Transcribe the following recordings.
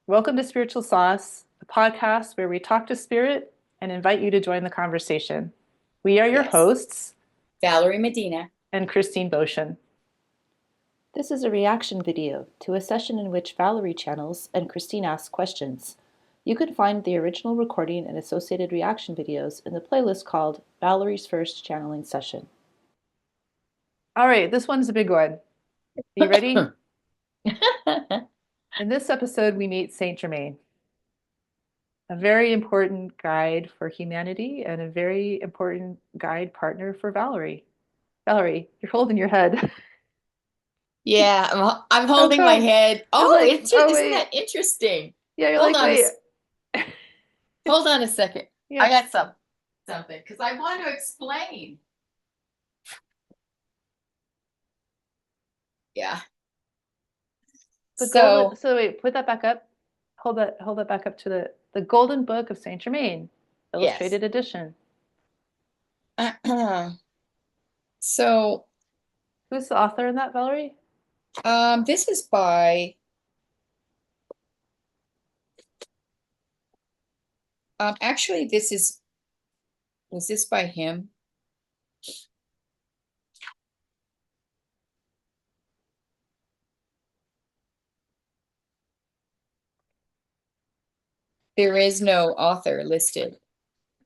Welcome to Spiritual Sauce, the podcast where we talk to spirit and invite you to join the conversation. We are your Yes. hosts Valerie Medina. and Christine Boschen. This is a reaction video to a session in which Valerie channels and Christine asks questions. You can find the original recording and associated reaction videos in the playlist called Valerie's First Channeling Session. All right, this one's a big one. Are you ready? In this episode, we meet Saint-Germain, a very important guide for humanity and a very important guide partner for Valerie. Valerie, you're holding your head. Yeah, I'm How holding my come? head. You're Oh, like, oh isn't wait. that interesting? Yeah, you're Hold like, on wait. hold on a second. Yeah. I got something because I want to explain. Yeah. The golden, So, so wait, put that back up. Hold that back up to the Golden Book of Saint Germain, yes. illustrated edition. So, Who's the author in that, Valerie? this is by actually was this by him? There is no author listed.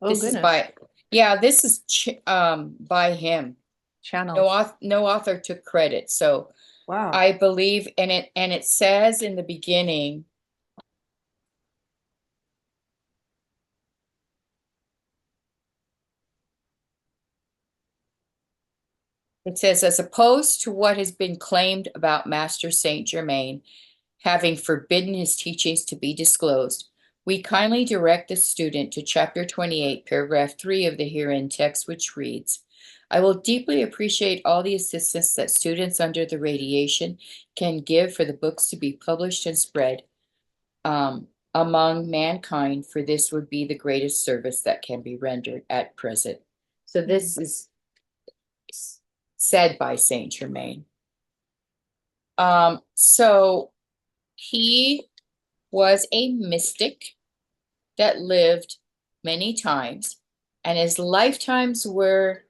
Oh This is goodness. by yeah, this is by him. Channeled. No author took credit. So Wow. I believe, and it says in the beginning, it says, as opposed to what has been claimed about Master Saint Germain having forbidden his teachings to be disclosed, we kindly direct the student to chapter 28, paragraph 3 of the herein text, which reads, I will deeply appreciate all the assistance that students under the radiation can give for the books to be published and spread among mankind, for this would be the greatest service that can be rendered at present. So Hmm. this is said by Saint Germain. So he was a mystic that lived many times, and his lifetimes were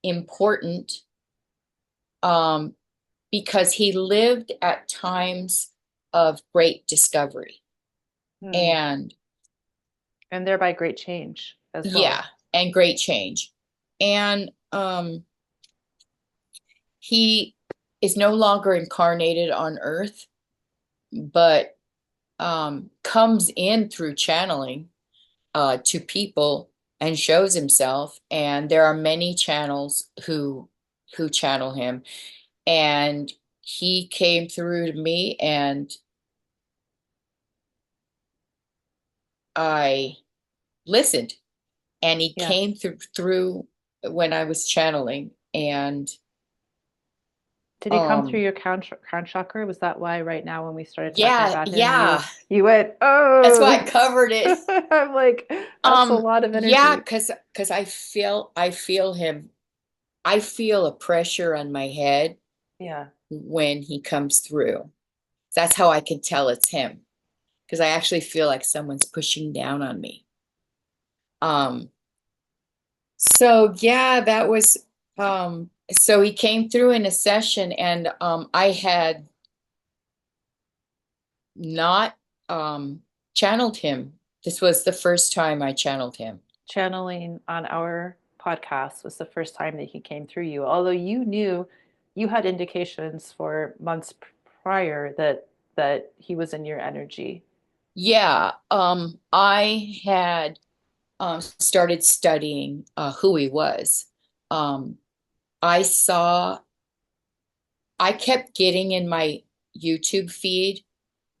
important um, because he lived at times of great discovery. Hmm. And And thereby great change as yeah, well. and great change. And he is no longer incarnated on Earth, but comes in through channeling to people and shows himself. And there are many channels who channel him. And he came through to me, and I listened. And he Yeah. came through when I was channeling, and Did he come through um your crown chakra? Was that why right now when we started talking yeah, about him, you yeah. you went, That's why I oh, covered it. I'm like, that's a lot of Yeah, energy. because I feel him. I feel a pressure on my head Yeah. when he comes through. That's how I can tell it's him, because I actually feel like someone's pushing down on me. Um, so yeah, that was so he came through in a session, and I had not channeled him. This was the first time I channeled him. Channeling on our podcast was the first time that he came through you, although you knew you had indications for months prior that he was in your energy. Yeah, I had started studying who he was. Um, I saw, I kept getting in my YouTube feed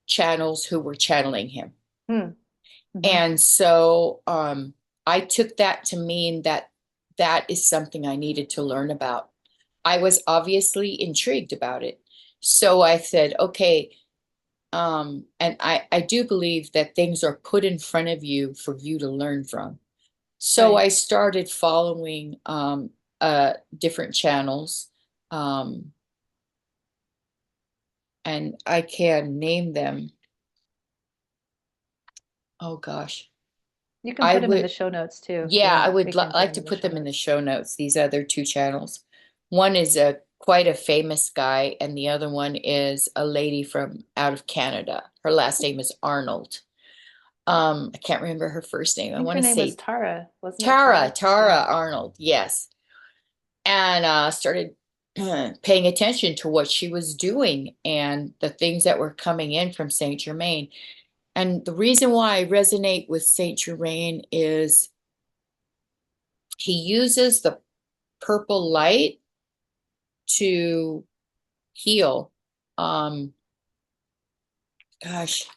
channels who were channeling him. Hmm. Hmm. And so I took that to mean that that is something I needed to learn about. I was obviously intrigued about it. So I said, okay, and I do believe that things are put in front of you for you to learn from. So Right. I started following different channels, um, and I can name them. oh gosh, You can I put them in the would, show notes too if you yeah, I want. would We can put like them to in the put show them in the notes. show notes, these other two channels. One is quite a famous guy, and the other one is a lady from out of Canada. Her last name is Arnold. I can't remember her first name. I I think want her to name was say Tara, wasn't it Tara, Tara? Tara Yeah. Arnold, yes. And started paying attention to what she was doing and the things that were coming in from Saint Germain. And the reason why I resonate with Saint Germain is he uses the purple light to heal. Um, gosh,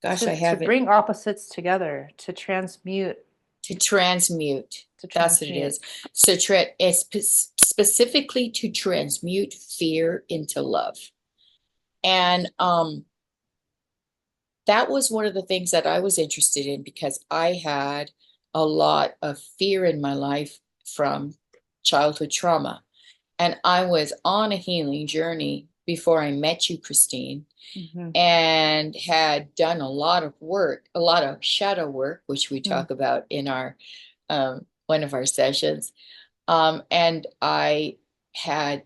gosh, I To have it, bring opposites together, to transmute, to transmute. to That's what it transmute. is. So it's specifically to transmute fear into love. And that was one of the things that I was interested in because I had a lot of fear in my life from childhood trauma. And I was on a healing journey before I met you, Christine, Mm-hmm. and had done a lot of work, a lot of shadow work, which we Mm. talk about in our one of our sessions. And I had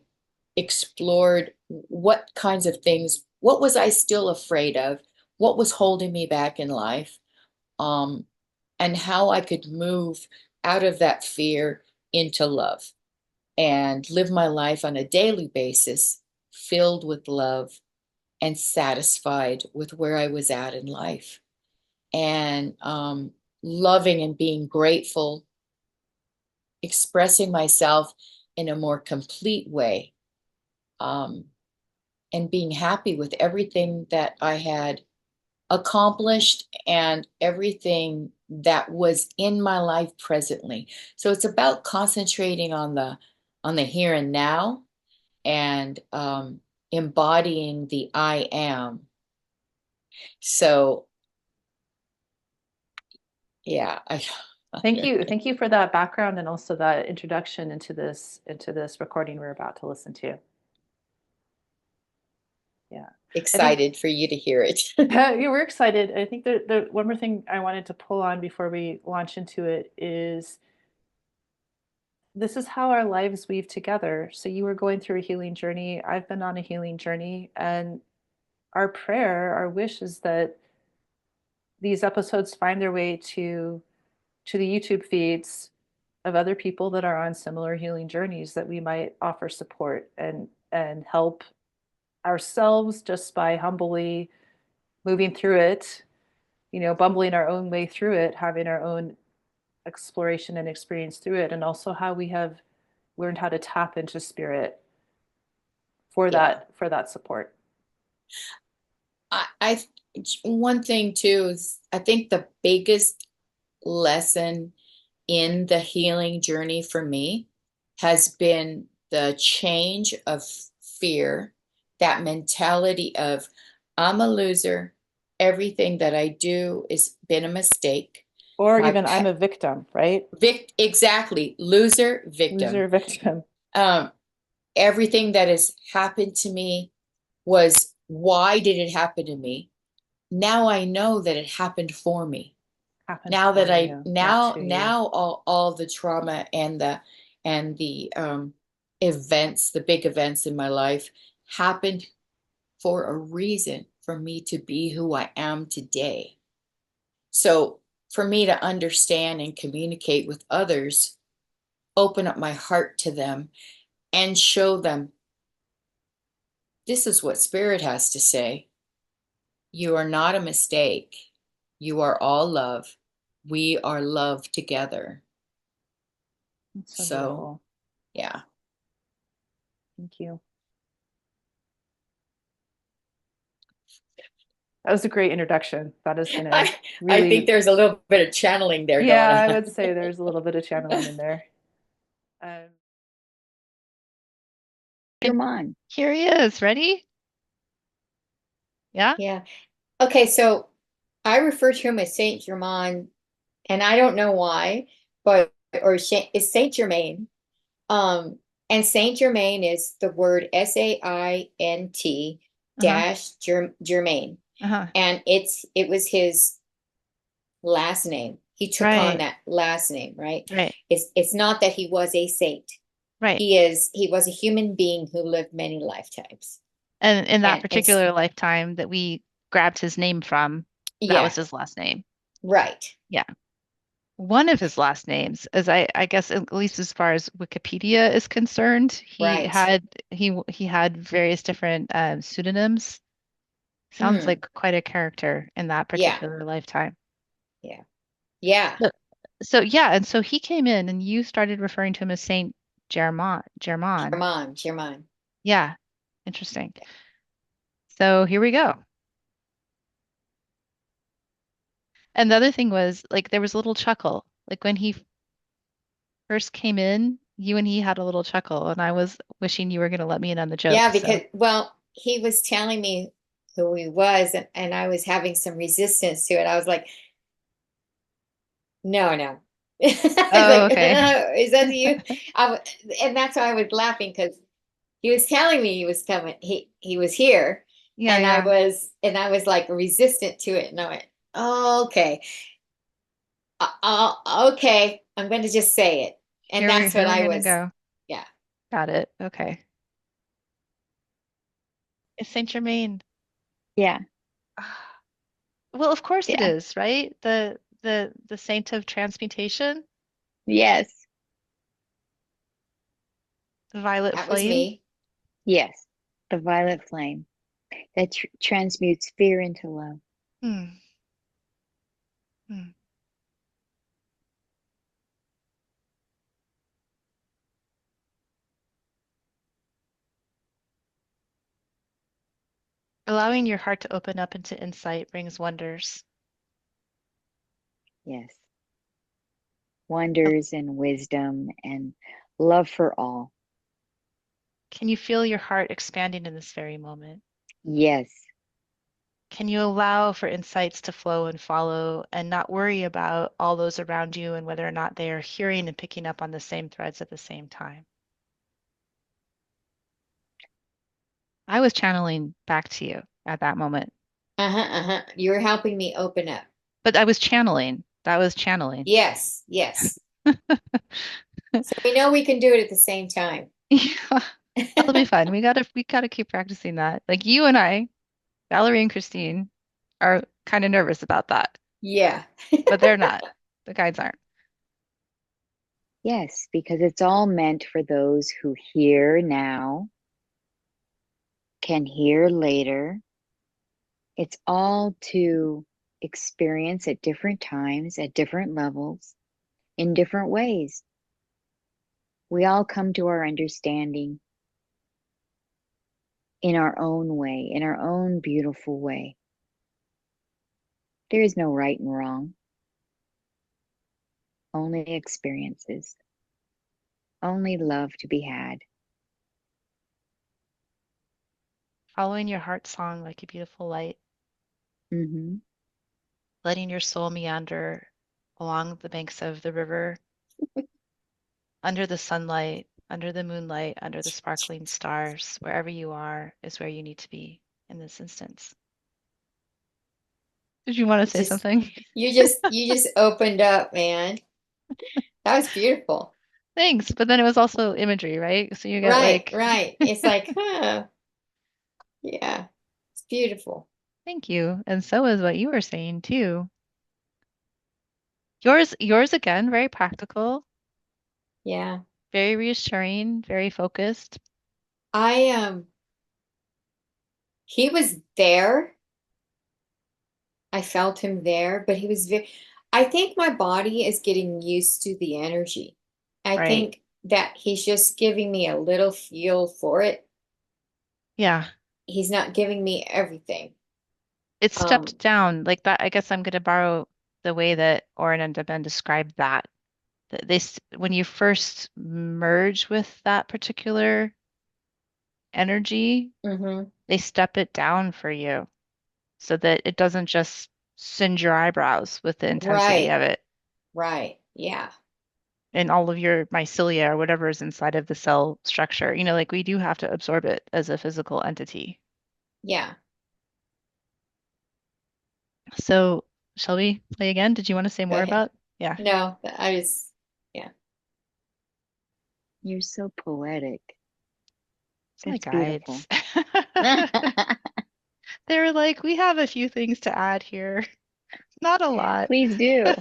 explored what kinds of things, what was I still afraid of, what was holding me back in life, um, and how I could move out of that fear into love and live my life on a daily basis, filled with love and satisfied with where I was at in life. And loving and being grateful, expressing myself in a more complete way, um, and being happy with everything that I had accomplished and everything that was in my life presently. So it's about concentrating on the here and now and embodying the I am. So yeah, I Thank you for that background and also that introduction into this recording we're about to listen to. Yeah. I think excited for you to hear it. yeah, we're excited. I think the one more thing I wanted to pull on before we launch into it is this is how our lives weave together. So you were going through a healing journey. I've been on a healing journey, and our prayer, our wish is that these episodes find their way to the YouTube feeds of other people that are on similar healing journeys, that we might offer support and help ourselves just by humbly moving through it, you know, bumbling our own way through it, having our own exploration and experience through it, and also how we have learned how to tap into spirit Yeah. for that support. I one thing too is I think the biggest lesson in the healing journey for me has been the change of fear, that mentality of I'm a loser, everything that I do has been a mistake. Or My even I'm a victim, right? exactly, loser, victim. Loser, victim. Um, everything that has happened to me was why did it happen to me? Now I know that it happened for me. Happened Now that for I you, not now to you. now all the trauma and the events, the big events in my life happened for a reason for me to be who I am today. So for me to understand and communicate with others, open up my heart to them and show them this is what spirit has to say. You are not a mistake. You are all love. We are love together. It's so So, beautiful. yeah. Thank you. That was a great introduction. That is going to I think really, there's a little bit of channeling there going yeah, I on. would say there's a little bit of channeling in there. Um, Your mind. Here he is. Ready? Yeah. Yeah. Okay, so I refer to him as Saint Germain, and I don't know why, but or it's Saint Germain. Um, and Saint Germain is the word SAINT Uh-huh. dash Germain. Uh-huh. And it was his last name. He took on Right. that last name, right? Right. It's not that he was a saint. Right. He was a human being who lived many lifetimes. And in that And particular lifetime that we grabbed his name from, that was yeah, his last name. right, Yeah. One of his last names, as I guess at least as far as Wikipedia is concerned, right. he had various different pseudonyms. Sounds Hmm. like quite a character in that Yeah, particular lifetime. yeah, yeah. So, so yeah, and so he came in and you started referring to him as Saint Germain. Germain. German, German. Yeah, interesting. So here we go. And the other thing was like there was a little chuckle. Like when he first came in, you and he had a little chuckle, and I was wishing you were going to let me in on the joke. Yeah, So because well, he was telling me who he was, and I was having some resistance to it. I was like, no, no. I was oh, like, okay. is that you? And that's why I was laughing because he was telling me he was coming. He was here, Yeah, yeah. and I was like resistant to it, and I went, oh, okay, okay, I'm going to just say it, and that's what Here we're I gonna was. go. Yeah, Got it. Okay. It's Saint Germain. Yeah, Well, of course it yeah, is, right? The saint of transmutation, yes, the violet that was flame. me. yes. The violet flame that transmutes fear into love. Hmm. Hmm. Allowing your heart to open up into insight brings wonders. Yes. Uh, Wonders and wisdom and love for all. Can you feel your heart expanding in this very moment? Yes. Can you allow for insights to flow and follow and not worry about all those around you and whether or not they are hearing and picking up on the same threads at the same time? I was channeling back to you at that moment, Uh-huh, uh-huh. You were helping me open up. but I was channeling. That was channeling. Yes, yes. So we know we can do it at the same time. Yeah, that'll be fun. We gotta keep practicing that. Like you and I, Valerie and Christine, are kind of nervous about that, Yeah. but they're not. The guides aren't. Yes, because it's all meant for those who hear now, can hear later. It's all to experience at different times, at different levels, in different ways. We all come to our understanding in our own way, in our own beautiful way. There is no right and wrong, only experiences, only love to be had. Following your heart song like a beautiful light, Hmm. letting your soul meander along the banks of the river, under the sunlight, under the moonlight, under the sparkling stars, wherever you are is where you need to be in this instance. Did you want to say Just something? you just opened up, man. That was beautiful. Thanks. But then it was also imagery, right? So you get Right, like, right. It's like, huh. Yeah. It's beautiful. thank you. And so is what you were saying too. Yours again, very practical, Yeah. very reassuring, very focused. I he was there. I felt him there, but he was very, I think my body is getting used to the energy. I Right. think that he's just giving me a little feel for it. Yeah. He's not giving me everything. It Um, stepped down like that. I guess I'm going to borrow the way that Oren and Ben described that. When you first merge with that particular energy, mhm. they step it down for you so that it doesn't just singe your eyebrows with the intensity Right, of it right. Yeah, and all of your mycelia or whatever is inside of the cell structure. Like we do have to absorb it as a physical entity. yeah. So Shall we play again? Did you want to say Go more ahead. about? Yeah. No, I was, yeah. You're so poetic. It's my That's beautiful. guides. They were like, we have a few things to add here. Not a lot. Please do.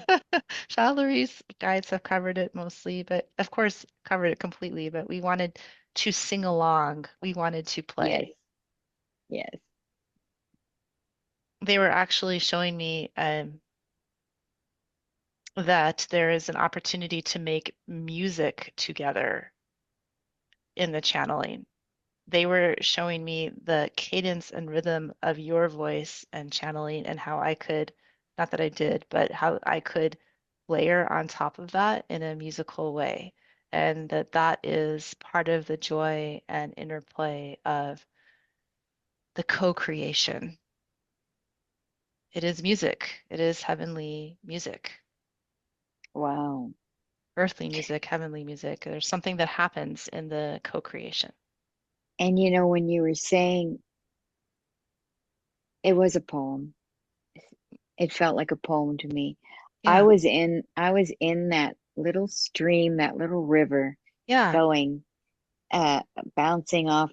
Valerie's guides have covered it mostly, but of course covered it completely, but we wanted to sing along. We wanted to Yes. play. Yes. They were actually showing me that there is an opportunity to make music together in the channeling. They were showing me the cadence and rhythm of your voice and channeling and how I could, not that I did, but how I could layer on top of that in a musical way. And that that is part of the joy and interplay of the co-creation. It is music. It is heavenly music, Wow. earthly music, heavenly music. There's something that happens in the co-creation. And you know, when you were saying it was a poem, it felt like a poem to me. Yeah. I was in that little stream, that little river Yeah. going, uh, bouncing off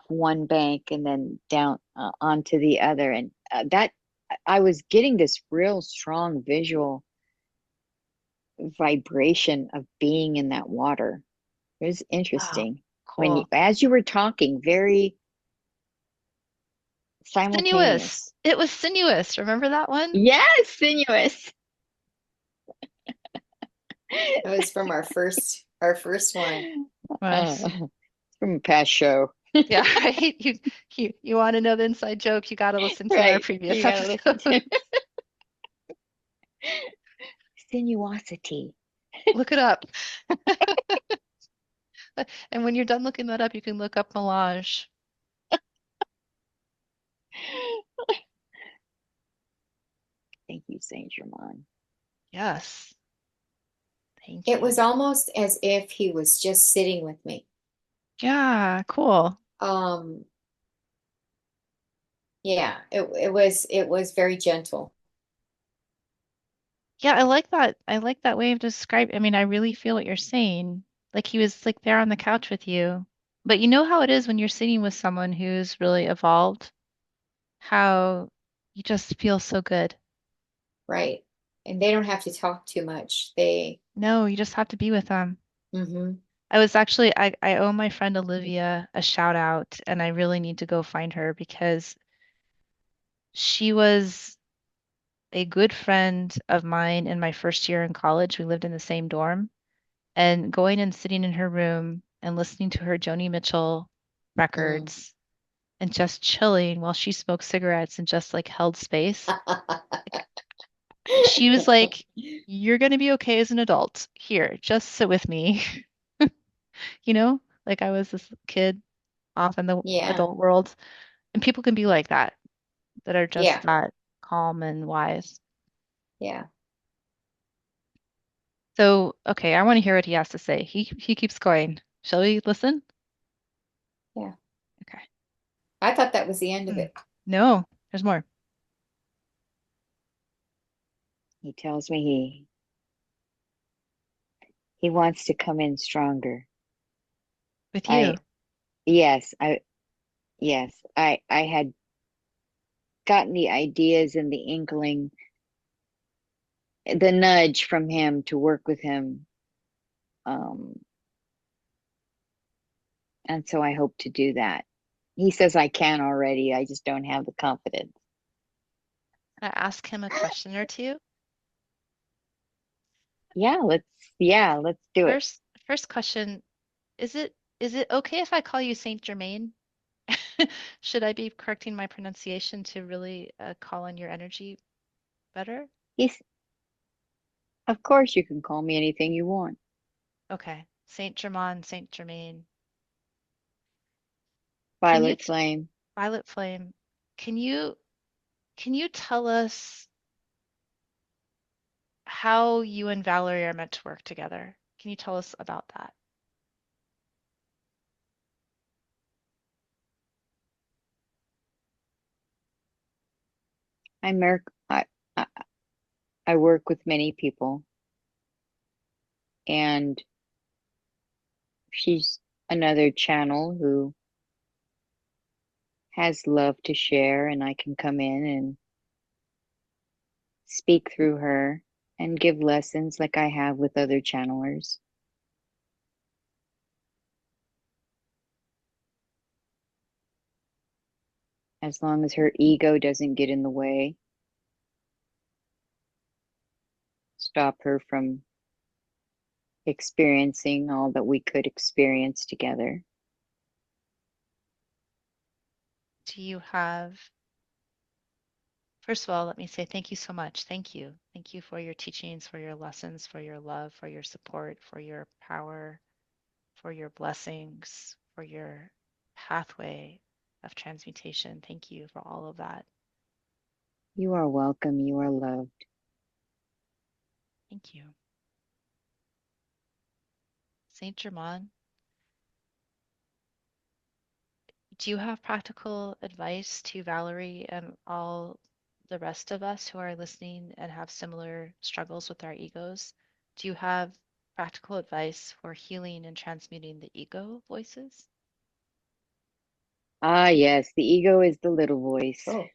one bank and then down onto the other. And that I was getting this real strong visual vibration of being in that water. It was Wow. interesting when Cool. as you were talking, very Sinuous. simultaneous. It was sinuous. Remember that one? Yes, sinuous. That was from our first one. Was. From a past show. Yeah, right. You want to know the inside joke, you got to listen to our Right. previous You gotta listen episode. to sinuosity. Look it up. And when you're done looking that up, you can look up Melange. Thank you, Saint-Germain. Yes. Thank It was you. almost as if he was just sitting with me. Yeah, cool. Um, yeah, it was very gentle. Yeah, I like that. I like that way of describing. I mean, I really feel what you're saying. Like he was like there on the couch with you. But you know how it is when you're sitting with someone who's really evolved, how you just feel so good. Right. And they don't have to talk too much. They, No, you just have to be with them. hmm I was actually, I owe my friend Olivia a shout out, and I really need to go find her because she was a good friend of mine in my first year in college. We lived in the same dorm, and going and sitting in her room and listening to her Joni Mitchell mm. records and just chilling while she smoked cigarettes and just like held space. She was like, "You're gonna be okay as an adult. Here, just sit with me." You know, like I was this kid off in the Yeah, adult world. And people can be like that are just yeah, that calm and wise. yeah, So, okay, I want to hear what he has to say. He keeps going. Shall we listen? yeah. Okay. I thought that was the end of Hmm. it. No, there's more He tells me he wants to come in stronger. with you. I yes, I yes, I had gotten the ideas and the inkling, the nudge from him to work with him. Um, and so I hope to do that. He says I can already. I just don't have the confidence. I ask him a question or two. Yeah, let's do it. First question, is it okay if I call you Saint Germain? Should I be correcting my pronunciation to really call on your energy better? He's, of course you can call me anything you want. Okay. Saint Germain, Saint Germain. Can you Violet flame. Violet Flame, can you tell us how you and Valerie are meant to work together? Can you tell us about that? I'm Mer- I, I work with many people, and she's another channel who has love to share, and I can come in and speak through her and give lessons like I have with other channelers. As long as her ego doesn't get in the way, stop her from experiencing all that we could experience together. Do you have, first of all, let me say thank you so much. Thank you. Thank you for your teachings, for your lessons, for your love, for your support, for your power, for your blessings, for your pathway of transmutation. Thank you for all of that. You are welcome. You are loved. Thank you. Saint-Germain, do you have practical advice to Valerie and all the rest of us who are listening and have similar struggles with our egos? Do you have practical advice for healing and transmuting the ego voices? Ah, yes, the ego is the little voice. Oh.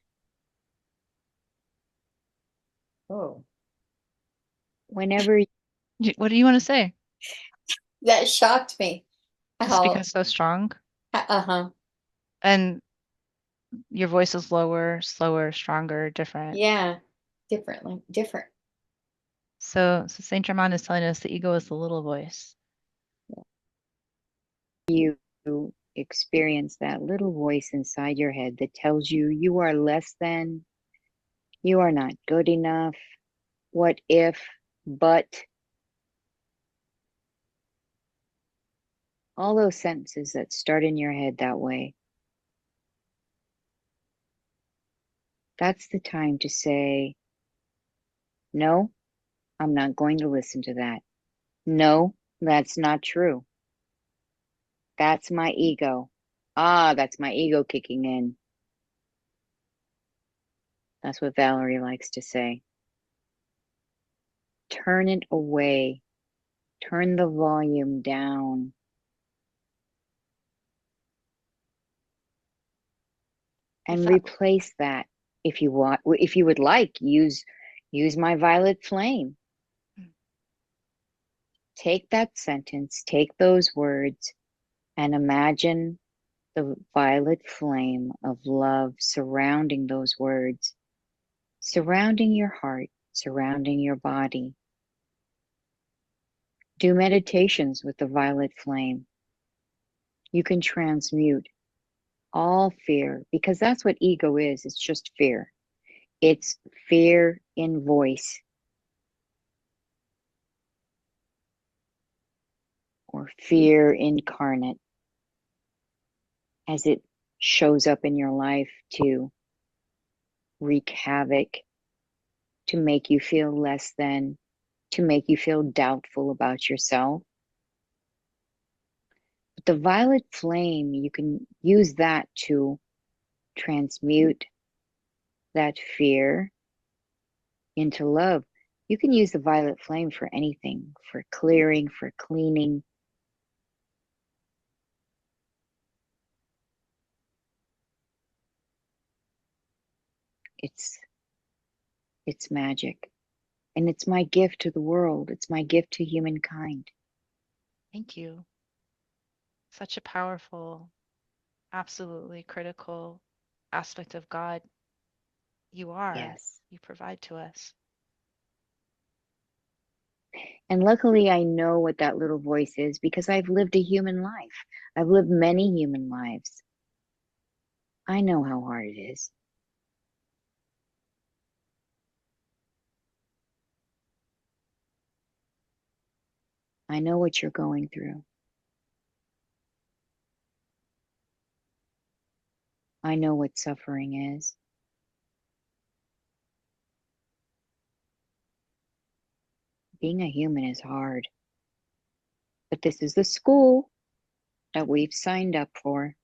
Oh, Whenever What do you want to say? that shocked me. Just because it's so strong? Uh-huh. And your voice is lower, slower, stronger, different. Yeah, different. So Saint Germain is telling us the ego is the little voice. you experience that little voice inside your head that tells you you are less than, you are not good enough, what if, but, all those sentences that start in your head that way. That's the time to say, no, I'm not going to listen to that. No, that's not true. That's my ego. Ah, that's my ego kicking in. That's what Valerie likes to say. Turn it away. Turn the volume down. And replace that. If you want, if you would like, use my violet flame. Take that sentence, take those words, and imagine the violet flame of love surrounding those words, surrounding your heart, surrounding your body. Do meditations with the violet flame. You can transmute all fear, because that's what ego is. It's just fear. It's fear in voice, or fear incarnate, as it shows up in your life to wreak havoc, to make you feel less than, to make you feel doubtful about yourself. But the violet flame, you can use that to transmute that fear into love. You can use the violet flame for anything, for clearing, for cleaning. It's magic. And it's my gift to the world. It's my gift to humankind. Thank you. Such a powerful, absolutely critical aspect of God you are. Yes. You provide to us. And luckily, I know what that little voice is because I've lived a human life. I've lived many human lives. I know how hard it is. I know what you're going through. I know what suffering is. Being a human is hard. But this is the school that we've signed up for.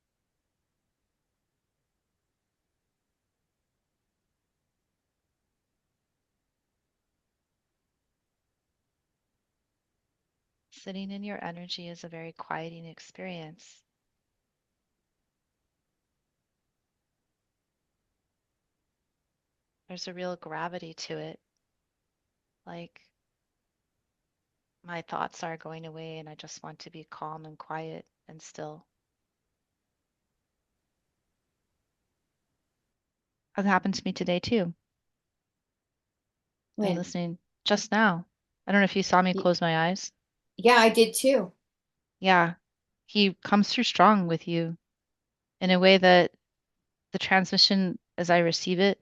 Sitting in your energy is a very quieting experience. There's a real gravity to it. Like my thoughts are going away and I just want to be calm and quiet and still. That happened to me today too. I'm When, listening just now. I don't know if you saw me y- close my eyes. yeah, I did too. Yeah, he comes through strong with you in a way that the transmission, as I receive it,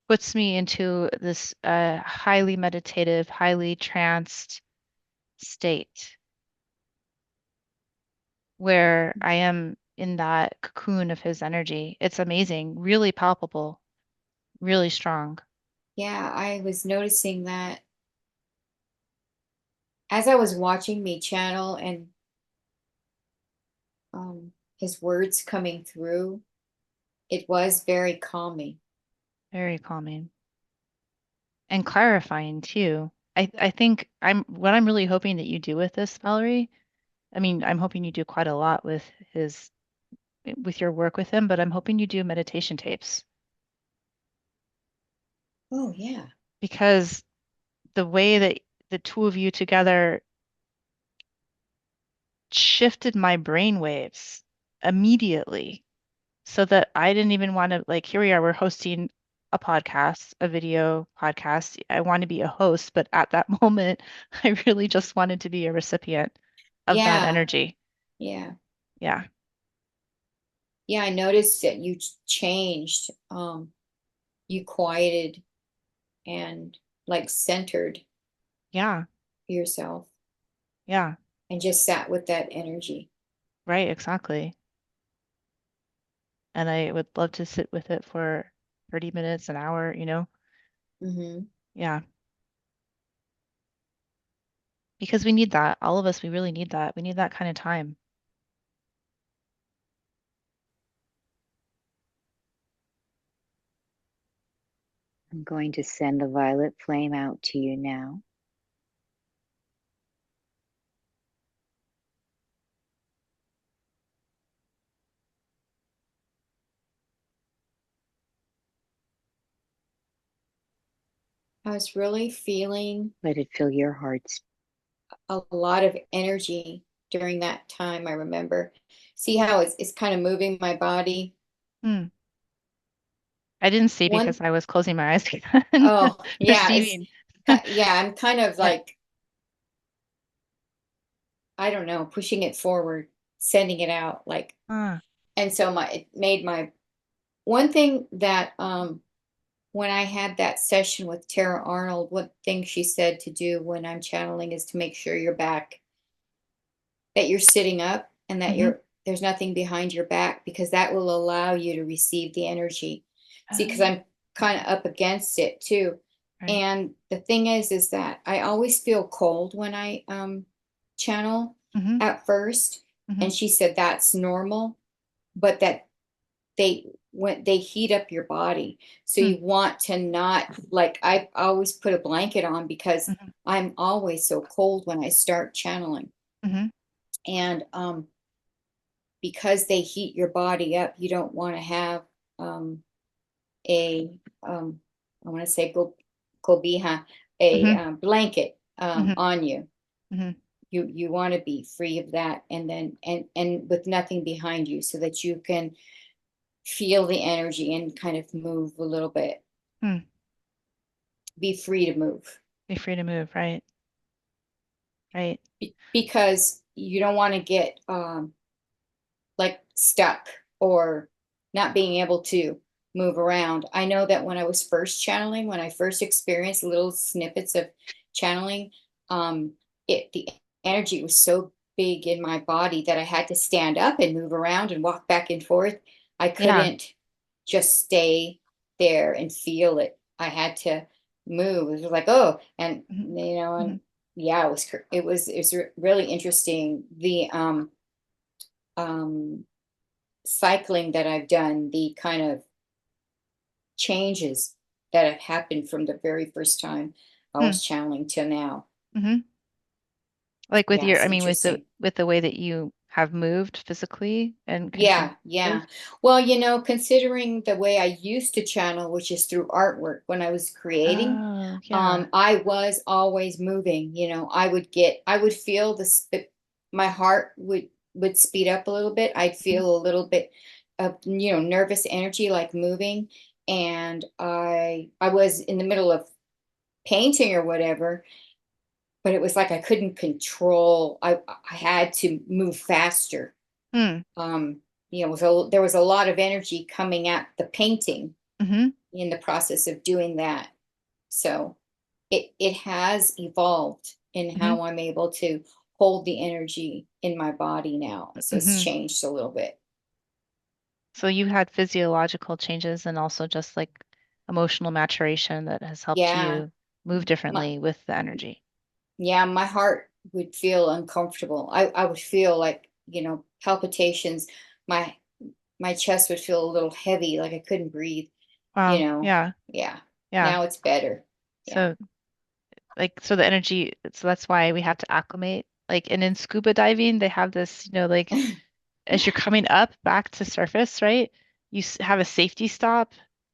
puts me into this highly meditative, highly tranced state where I am in that cocoon of his energy. It's amazing, really palpable, really strong. Yeah, I was noticing that as I was watching me channel and his words coming through, it was very calming. Very calming and clarifying too. I think what I'm really hoping that you do with this, Valerie. I mean, I'm hoping you do quite a lot with his with your work with him, but I'm hoping you do meditation tapes Oh, yeah. because the way that the two of you together shifted my brain waves immediately so that I didn't even want to, like, here we are, we're hosting a podcast, a video podcast. I want to be a host, but at that moment, I really just wanted to be a recipient of that Yeah, energy. yeah. Yeah. Yeah, I noticed that you changed. You quieted and like centered Yeah. yourself Yeah. and just sat with that energy. Right. Exactly. And I would love to sit with it for 30 minutes, an hour. Hmm. Yeah. Because we need that. All of us, we really need that. We need that kind of time. I'm going to send the violet flame out to you now. I was really feeling Let it fill your heart. a lot of energy during that time. I remember. See how it's kind of moving my body. Hmm. I didn't see One, because I was closing my eyes and oh, yeah, it's, perceiving. yeah, I'm kind of Yeah. like, I don't know, pushing it forward, sending it out, like, Ah. and so it made my one thing that when I had that session with Tara Arnold, one thing she said to do when I'm channeling is to make sure your back, that you're sitting up and that Mm-hmm. there's nothing behind your back because that will allow you to receive the energy. See, because Oh, I'm kind of up against it too. right. And the thing is that I always feel cold when I channel Mm-hmm. at first. Mm-hmm. And she said that's normal, but that they heat up your body. So Hmm. you want to not, like, I always put a blanket on because Mm-hmm. I'm always so cold when I start channeling. Mm-hmm. And because they heat your body up, you don't want to have a I want to say cobija, a Mm-hmm. blanket Mm-hmm. on you. Mm-hmm. You want to be free of that, and then and with nothing behind you, so that you can feel the energy and kind of move a little bit, Hmm. be free to move. Be free to move. Right. Right. Because you don't want to get like stuck or not being able to move around. I know that when I was first channeling, when I first experienced little snippets of channeling, um, the energy was so big in my body that I had to stand up and move around and walk back and forth. I Yeah. couldn't just stay there and feel it. I had to move. It was like, oh, and Mm-hmm. Mm-hmm. and yeah, it was really interesting. The um cycling that I've done, the kind of changes that have happened from the very first time I was channeling till now. Mm-hmm. Like with Yeah, your, it's I mean, interesting. with the way that you have moved physically and continue. Yeah. Well, considering the way I used to channel, which is through artwork when I was creating, Oh, yeah. I was always moving. I would feel my heart would speed up a little bit. I'd feel a little bit of, nervous energy, like moving. And I was in the middle of painting or whatever, but it was like I couldn't control. I had to move faster. Hmm. There was a lot of energy coming at the painting Mm-hmm. in the process of doing that. So it has evolved in Mm-hmm. how I'm able to hold the energy in my body now. So it's Mm-hmm. changed a little bit. So you had physiological changes and also just like emotional maturation that has helped Yeah. you move My, differently with the energy. yeah, my heart would feel uncomfortable. I would feel like, palpitations. My my chest would feel a little heavy, like I couldn't breathe, you Wow. know. Yeah. Yeah. Yeah. Now it's better. Yeah. So so the energy, so that's why we have to acclimate. Like, and in scuba diving, they have this, like as you're coming up back to surface, right? You have a safety stop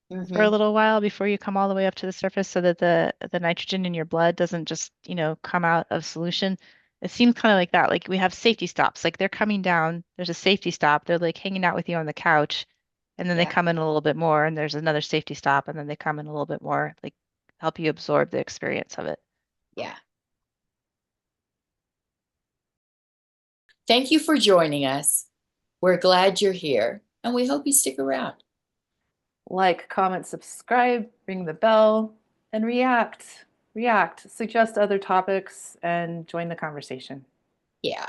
for a Hmm. little while before you come all the way up to the surface so that the nitrogen in your blood doesn't just, come out of solution. It seems kind of like that. Like we have safety stops. Like they're coming down, there's a safety stop. They're like hanging out with you on the couch, and then they Yeah. come in a little bit more, and there's another safety stop, and then they come in a little bit more, like help you absorb the experience of it. Yeah. Thank you for joining us. We're glad you're here, and we hope you stick around. Like, comment, subscribe, ring the bell, and react. React. Suggest other topics and join the conversation. Yeah.